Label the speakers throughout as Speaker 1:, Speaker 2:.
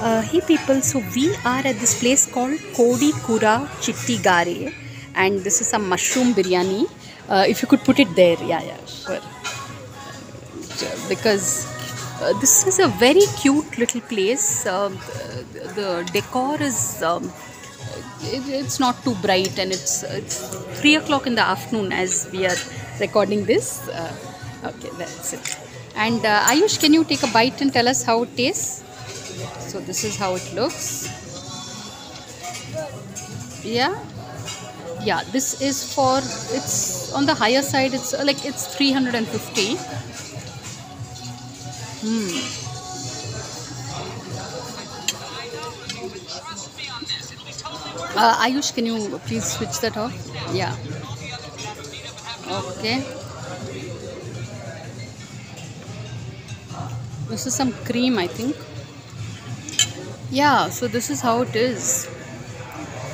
Speaker 1: Hey people, so we are at this place called Kodi, Kurra, Chitti, Garre, and this is some mushroom biryani. If you could put it there, yeah, sure. Because this is a very cute little place. The decor is it's not too bright, and it's 3 o'clock in the afternoon as we are recording this. Okay, that's it. And Ayush, can you take a bite and tell us how it tastes? So this is how it looks. Yeah, yeah. This is for, it's on the higher side. It's like it's 350. Ayush, can you please switch that off? Yeah. Okay. This is some cream, I think. Yeah. So this is how it is.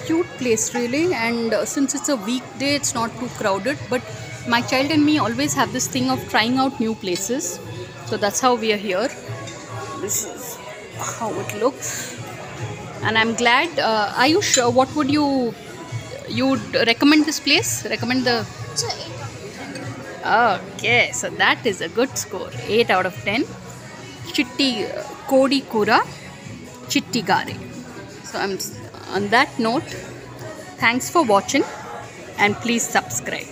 Speaker 1: Cute place really, and since it's a weekday, it's not too crowded. But my child and me always have this thing of trying out new places. So that's how we are here. This is how it looks, and I'm glad. Ayush, what would you'd recommend this place? Recommend the? Okay, so that is a good score. 8 out of 10. Chitti, Kodi Kurra, Chitti Garre. So I'm on that note. Thanks for watching, and please subscribe.